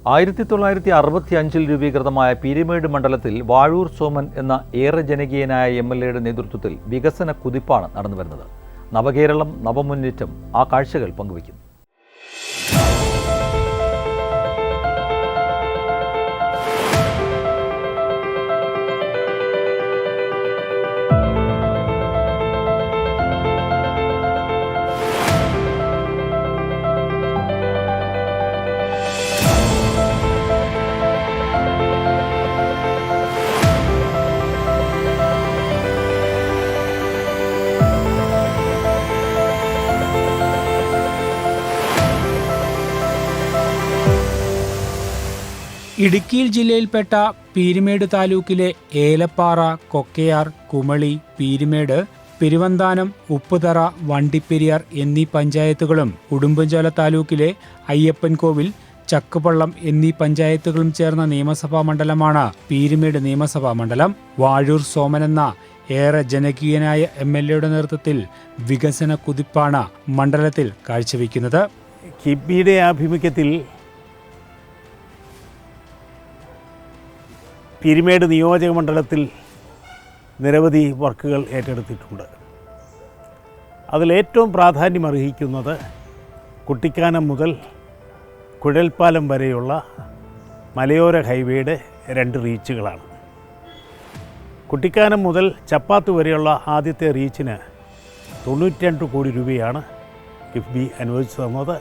1965 രൂപീകൃതമായ പീരുമേട് മണ്ഡലത്തിൽ വാഴൂർ സോമൻ എന്ന ഏറെ ജനകീയനായ എംഎൽഎയുടെ നേതൃത്വത്തിൽ വികസന കുതിപ്പാണ് നടന്നുവരുന്നത്. നവകേരളം നവമുന്നേറ്റം ആ കാഴ്ചകൾ പങ്കുവയ്ക്കുന്നു. ഇടുക്കി ജില്ലയിൽപ്പെട്ട പീരുമേട് താലൂക്കിലെ ഏലപ്പാറ, കൊക്കയാർ, കുമളി, പീരുമേട്, പെരുവന്താനം, ഉപ്പുതറ, വണ്ടിപ്പെരിയാർ എന്നീ പഞ്ചായത്തുകളും ഉടുമ്പൻചോല താലൂക്കിലെ അയ്യപ്പൻകോവിൽ, ചക്കുപള്ളം എന്നീ പഞ്ചായത്തുകളും ചേർന്ന നിയമസഭാ മണ്ഡലമാണ് പീരുമേട് നിയമസഭാ മണ്ഡലം. വാഴൂർ സോമൻ എന്ന ഏറെ ജനകീയനായ എംഎൽഎയുടെ നേതൃത്വത്തിൽ വികസന കുതിപ്പാണ് മണ്ഡലത്തിൽ കാഴ്ചവെക്കുന്നത്. കിബിയുടെ ആഭിമുഖ്യത്തിൽ പീരുമേട് നിയോജക മണ്ഡലത്തിൽ നിരവധി വർക്കുകൾ ഏറ്റെടുത്തിട്ടുണ്ട്. അതിലേറ്റവും പ്രാധാന്യമർഹിക്കുന്നത് കുട്ടിക്കാനം മുതൽ കുഴൽപ്പാലം വരെയുള്ള മലയോര ഹൈവേയുടെ 2 റീച്ചുകളാണ്. കുട്ടിക്കാനം മുതൽ ചപ്പാത്ത് വരെയുള്ള ആദ്യത്തെ റീച്ചിന് 92 കോടി രൂപയാണ് കിഫ്ബി അനുവദിച്ചു തന്നത്.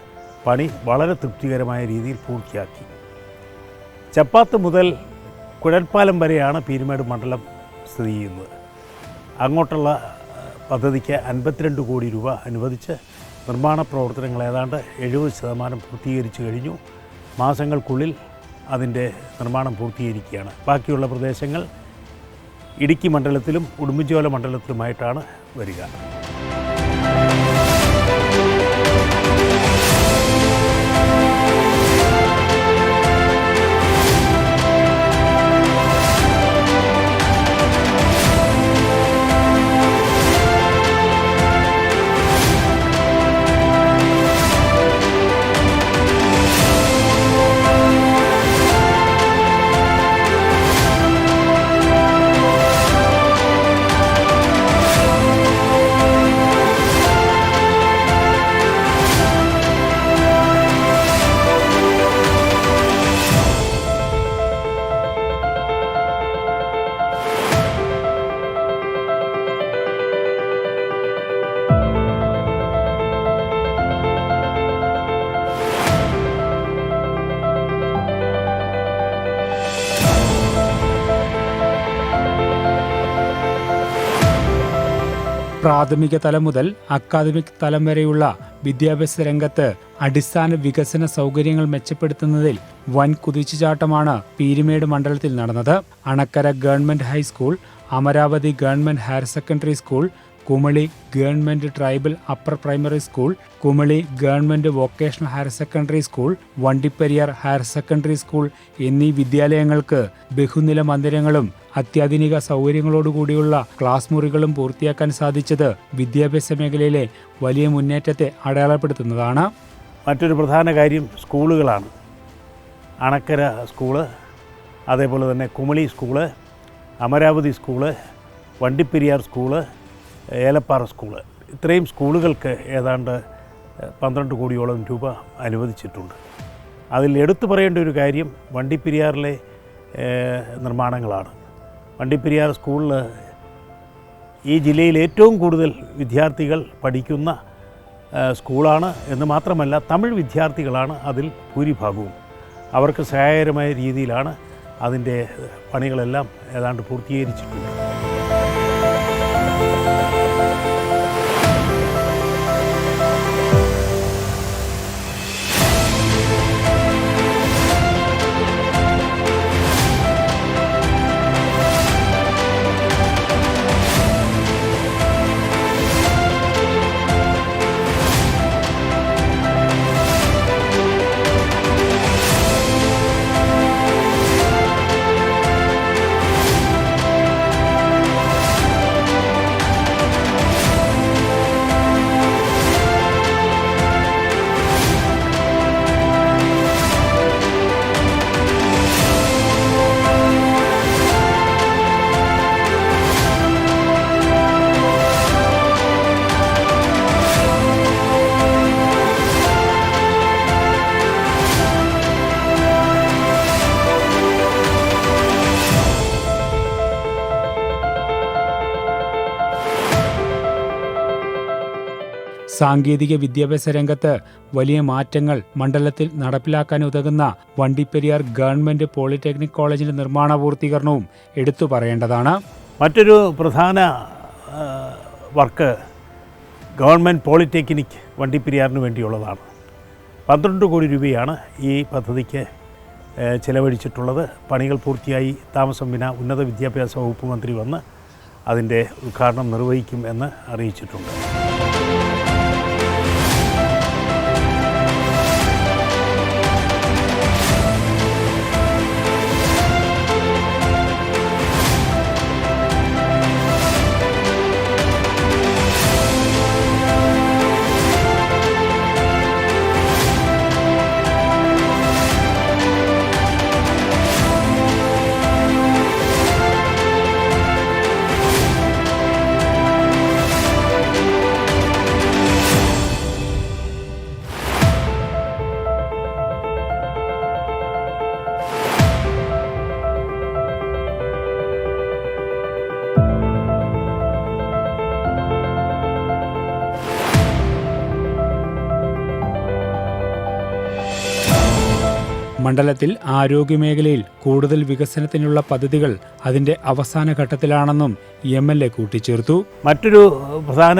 പണി വളരെ തൃപ്തികരമായ രീതിയിൽ പൂർത്തിയാക്കി. ചപ്പാത്ത് മുതൽ കുഴൽപ്പാലം വരെയാണ് പീരുമേട് മണ്ഡലം സ്ഥിതി ചെയ്യുന്നത്. അങ്ങോട്ടുള്ള പദ്ധതിക്ക് 52 കോടി രൂപ അനുവദിച്ച് നിർമ്മാണ പ്രവർത്തനങ്ങൾ ഏതാണ്ട് 70% പൂർത്തീകരിച്ചു കഴിഞ്ഞു. മാസങ്ങൾക്കുള്ളിൽ അതിൻ്റെ നിർമ്മാണം പൂർത്തീകരിക്കുകയാണ്. ബാക്കിയുള്ള പ്രദേശങ്ങൾ ഇടുക്കി മണ്ഡലത്തിലും ഉടുമ്പൻചോല മണ്ഡലത്തിലുമായിട്ടാണ് വരിക. പ്രാഥമിക തലം മുതൽ അക്കാദമിക് തലം വരെയുള്ള വിദ്യാഭ്യാസ രംഗത്ത് അടിസ്ഥാന വികസന സൗകര്യങ്ങൾ മെച്ചപ്പെടുത്തുന്നതിൽ വൻ കുതിച്ചുചാട്ടമാണ് പീരുമേട് മണ്ഡലത്തിൽ നടന്നത്. Anakkara government high school, Amaravathi government higher secondary school, Kumily government tribal upper primary school, Kumily government vocational higher secondary school, Vandiperiyar higher secondary school എന്നീ വിദ്യാലയങ്ങൾക്ക് ബഹുനില മന്ദിരങ്ങളും അത്യാധുനിക സൗകര്യങ്ങളോടുകൂടിയുള്ള ക്ലാസ് മുറികളും പൂർത്തിയാക്കാൻ സാധിച്ചത് വിദ്യാഭ്യാസ മേഖലയിലെ വലിയ മുന്നേറ്റത്തെ അടയാളപ്പെടുത്തുന്നതാണ്. മറ്റൊരു പ്രധാന കാര്യം സ്കൂളുകളാണ്. അണക്കര സ്കൂള്, അതേപോലെ തന്നെ Kumily school, Amaravathi school, Vandiperiyar school, Elappara school, ഇത്രയും സ്കൂളുകൾക്ക് ഏതാണ്ട് 12 കോടിയോളം രൂപ അനുവദിച്ചിട്ടുണ്ട്. അതിൽ എടുത്തു പറയേണ്ട ഒരു കാര്യം വണ്ടിപ്പെരിയാറിലെ നിർമ്മാണങ്ങളാണ്. വണ്ടിപ്പെരിയാർ സ്കൂളിൽ ഈ ജില്ലയിൽ ഏറ്റവും കൂടുതൽ വിദ്യാർത്ഥികൾ പഠിക്കുന്ന സ്കൂളാണ് എന്ന് മാത്രമല്ല, തമിഴ് വിദ്യാർത്ഥികളാണ് അതിൽ ഭൂരിഭാഗവും. അവർക്ക് സഹായകരമായ രീതിയിലാണ് അതിൻ്റെ പണികളെല്ലാം ഏതാണ്ട് പൂർത്തീകരിച്ചിട്ടുണ്ട്. സാങ്കേതിക വിദ്യാഭ്യാസ രംഗത്ത് വലിയ മാറ്റങ്ങൾ മണ്ഡലത്തിൽ നടപ്പിലാക്കാൻ ഉതകുന്ന വണ്ടിപ്പെരിയാർ ഗവൺമെന്റ് പോളിടെക്നിക് കോളേജിന്റെ നിർമ്മാണ പൂർത്തീകരണവും എടുത്തു പറയേണ്ടതാണ്. മറ്റൊരു പ്രധാന വർക്ക് ഗവൺമെൻറ് പോളിടെക്നിക് വണ്ടിപ്പെരിയാറിന് വേണ്ടിയുള്ളതാണ്. 12 കോടി രൂപയാണ് ഈ പദ്ധതിക്ക് ചിലവഴിച്ചിട്ടുള്ളത്. പണികൾ പൂർത്തിയായി താമസം വിന ഉന്നത വിദ്യാഭ്യാസ വകുപ്പ് മന്ത്രി വന്ന് അതിൻ്റെ ഉദ്ഘാടനം നിർവഹിക്കും എന്ന് അറിയിച്ചിട്ടുണ്ട്. മണ്ഡലത്തിൽ ആരോഗ്യമേഖലയിൽ കൂടുതൽ വികസനത്തിനുള്ള പദ്ധതികൾ അതിന്റെ അവസാന ഘട്ടത്തിലാണെന്നും MLA കൂട്ടിച്ചേർത്തു. മറ്റൊരു പ്രധാന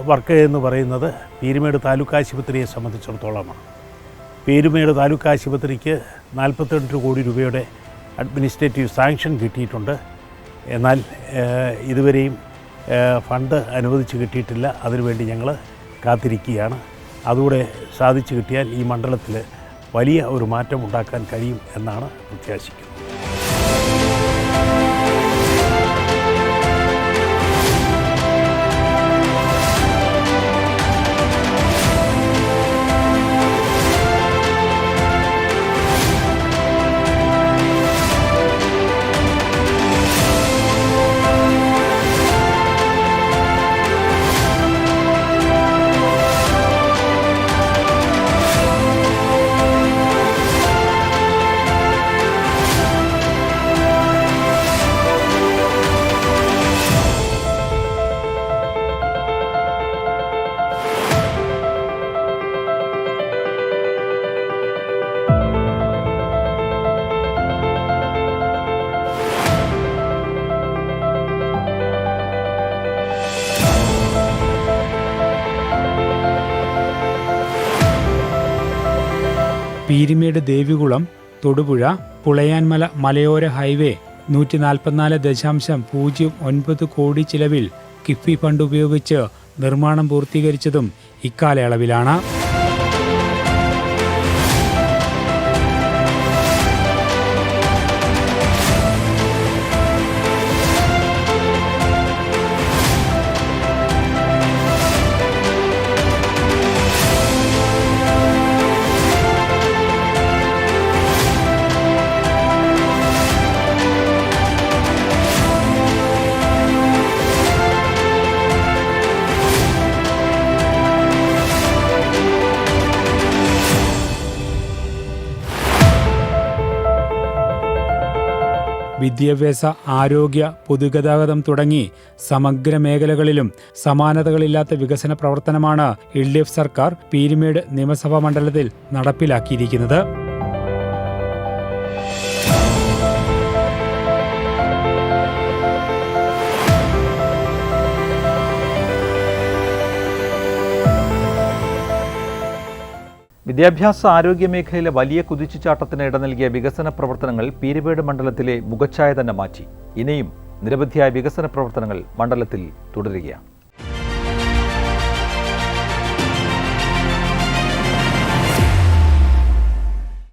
വർക്ക് എന്ന് പറയുന്നത് പീരുമേട് താലൂക്ക് ആശുപത്രിയെ സംബന്ധിച്ചിടത്തോളമാണ്. പീരുമേട് താലൂക്ക് ആശുപത്രിക്ക് 48 കോടി രൂപയുടെ അഡ്മിനിസ്ട്രേറ്റീവ് സാങ്ഷൻ കിട്ടിയിട്ടുണ്ട്. എന്നാൽ ഇതുവരെയും ഫണ്ട് അനുവദിച്ച് കിട്ടിയിട്ടില്ല. അതിനുവേണ്ടി ഞങ്ങൾ കാത്തിരിക്കുകയാണ്. അതുകൂടെ സാധിച്ചു കിട്ടിയാൽ ഈ മണ്ഡലത്തിൽ വലിയ ഒരു മാറ്റം ഉണ്ടാക്കാൻ കഴിയും എന്നാണ് പ്രത്യാശിക്കുന്നത്. പീരുമേട് ദേവികുളം തൊടുപുഴ പുളയാൻമല മലയോര ഹൈവേ 144.09 കോടി ചിലവിൽ കിഫ്ബി ഫണ്ട് ഉപയോഗിച്ച് നിർമ്മാണം പൂർത്തീകരിച്ചതും ഇക്കാലയളവിലാണ്. വിദ്യാഭ്യാസ, ആരോഗ്യ, പൊതുഗതാഗതം തുടങ്ങി സമഗ്ര മേഖലകളിലും സമാനതകളില്ലാത്ത വികസന പ്രവർത്തനമാണ് LDF സർക്കാർ പീരുമേട് നിയമസഭാ മണ്ഡലത്തിൽ നടപ്പിലാക്കിയിരിക്കുന്നത്. വിദ്യാഭ്യാസ ആരോഗ്യ മേഖലയിലെ വലിയ കുതിച്ചുചാട്ടത്തിന് ഇട നൽകിയ വികസന പ്രവർത്തനങ്ങൾ പീരുമേട് മണ്ഡലത്തിലെ മുഖച്ഛായ തന്നെ മാറ്റി. ഇനിയും നിരവധിയായ വികസന പ്രവർത്തനങ്ങൾ മണ്ഡലത്തിൽ തുടരുകയാണ്.